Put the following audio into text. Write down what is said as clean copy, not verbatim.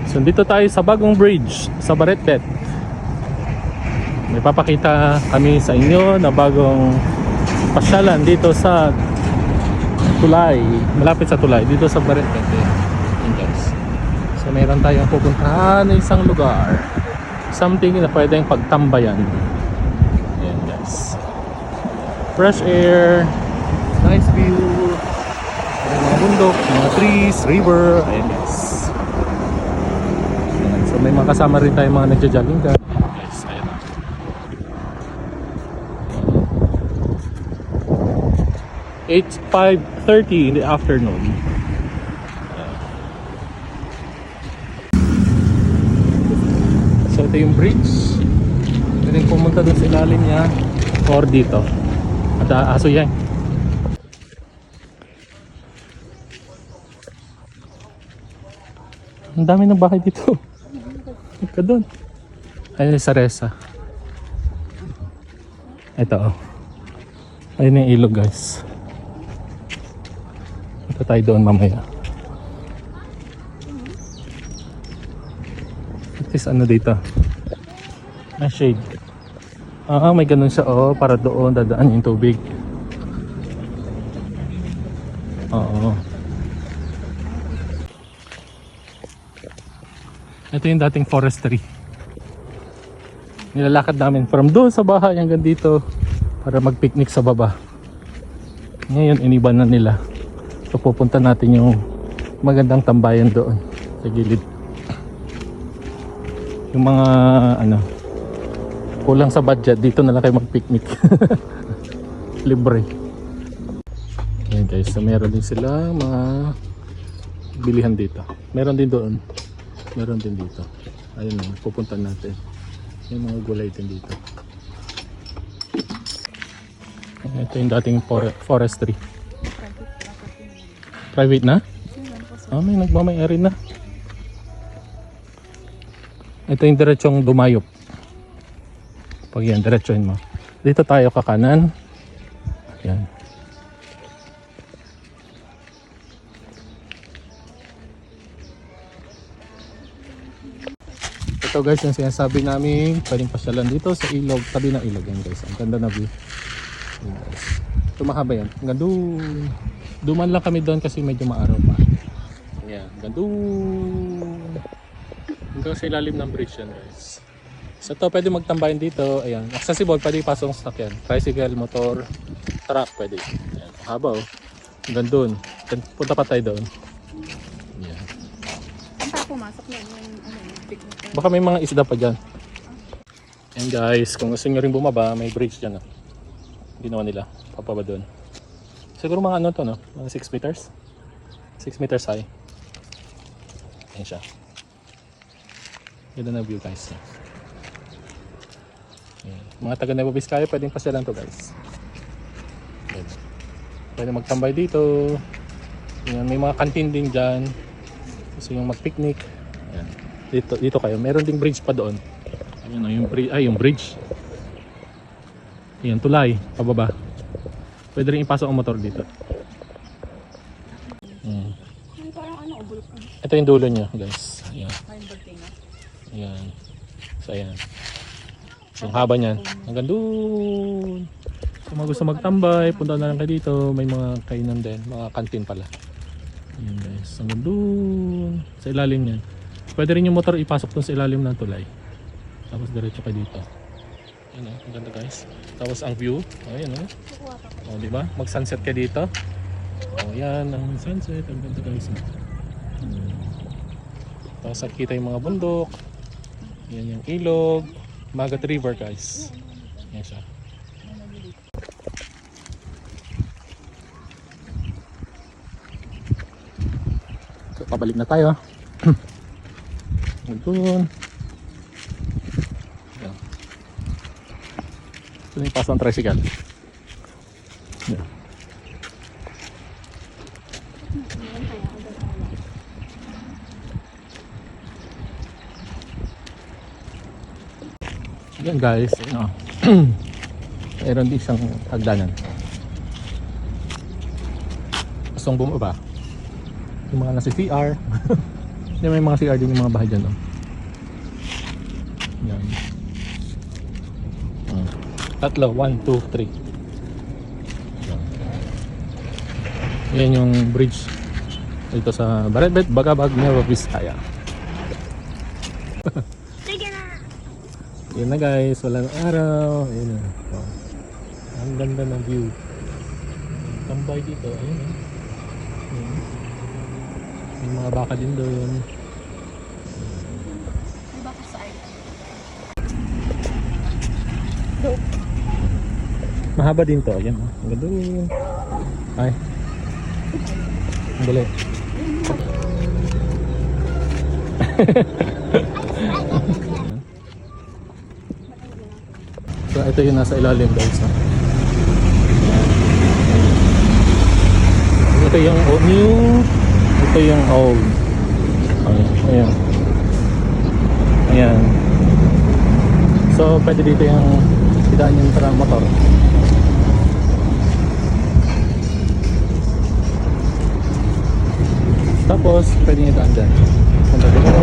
So dito tayo sa bagong bridge sa Baretbet. May papakita kami sa inyo na bagong pasyalan dito sa Tulay, malapit sa Tulay, dito sa Baretbet. Ayan guys. So meron tayong pupuntahan na isang lugar, something na pwedeng pagtambayan. Ayan guys, fresh air, nice view, mga bundok, mga trees, river. Ayan guys. So may mga kasama rin tayong mga nagja-jogging ka. Guys, ayan na. It's 5:30 in the afternoon. So ito yung bridge. Pwedeng pumunta doon sa ilalim niya or dito. At aso yan. Ang dami ng bahay dito. Ika doon. Ayun sa Resa. Ito oh. Ayun yung ilog guys. Ito tayo doon mamaya. At least ano dito? May shade. May ganun siya oh. Para doon dadaan yung tubig. Oo. Ito yung dating forestry. Nilalakad namin from doon sa bahay hanggang dito para mag-picnic sa baba. Ngayon iniba na nila. So pupunta natin yung magandang tambayan doon sa gilid. Yung mga kulang sa budget, dito na lang kayo mag-picnic. Libre. Ayan guys, so meron din sila mga bilihan dito. Meron din doon. Meron din dito. Ayun na, pupunta natin. Yung mga gulay din dito. Ito yung dating forestry. Private na? May nagmamayari na. Ito yung diretsong Dumayop. Pag yan, diretsohin mo. Dito tayo kakanan. Yan. Ito guys yung sinasabi namin pwedeng pasyalan dito sa ilog, tabi ng ilog yan guys. Ang ganda na view. Yan guys. Ito mahaba yan. Hanggang doon. Duman lang kami doon kasi medyo maaraw pa. Yan. Hanggang doon. Hanggang sa ilalim ng bridge yan guys. So ito pwede magtambayan dito. Ayan. Accessible, pwede ipasok sa sakyan. Tricycle, motor, truck pwede. Ayan. Haba oh. Hanggang doon. Punta pa tayo doon. Yan. Ang pumasok na yung picnic. Baka may mga isda pa dyan. And guys, kung gusto nyo rin bumaba, may bridge dyan. Ginawa nila. Papaba doon. Siguro mga ano to, no? Mga 6 meters? 6 meters high. Ayan siya. Ganda na view guys. Ayan. Mga taga Nueva Vizcaya, pwedeng pasyalan to guys. Ayan. Pwede magtambay dito. Ayan, may mga kantin din dyan. Gusto yung mag-picnic. Ayan. Dito kayo. Meron ding bridge pa doon. Ayun oh, yung bridge. Ayan, tulay. Pababa. Pwede rin ipasok ang motor dito. Parang ubol ko. Ito yung dulo niya, guys. Ayan. Ayan. So, ayan. Yung haba niyan. Hanggang doon. Kung mga gusto magtambay, punta na lang kayo dito. May mga kainan din. Mga kantin pala. Ayan guys. Hanggang doon. Sa ilalim niyan. Pwede rin yung motor ipasok dun sa ilalim ng tulay. Tapos diretso kayo dito. Ayan o, ang ganda guys. Tapos ang view, ayan o. O diba? Mag sunset ka dito. O yan, ang sunset. Ang ganda guys. Tapos nakikita yung mga bundok. Yan yung ilog. Magat River guys. Yan siya. So pabalik na tayo. Doon. Yan. Ito yung paso ng tricycle. Yan. Yan guys, mayroon din isang hagdanan. Gustong bumaba. Yung mga nasa CR. Hindi, may mga CR din yung mga bahay dyan. Oh. Yan. Tatlo. 1, 2, 3. Yan yung bridge dito sa Baretbet, Bagabag, Nueva Vizcaya. Sige na! Yan na guys, walang araw. Ayun na. Oh. Ang ganda ng view. Tambay dito. Ayun na. Ayun. May mga baka din doon. May baka sa island. Dope. Mahaba din to. Ayan. Oh. Ang ganda doon. Ay. Ang dali. So ito yung nasa ilalim guys. No? Ito yung new. Ito yung old. Ayan. Ayan. So pwede dito yung idaan yung parang motor. Tapos pwede nyo idaan dyan. Punta dito.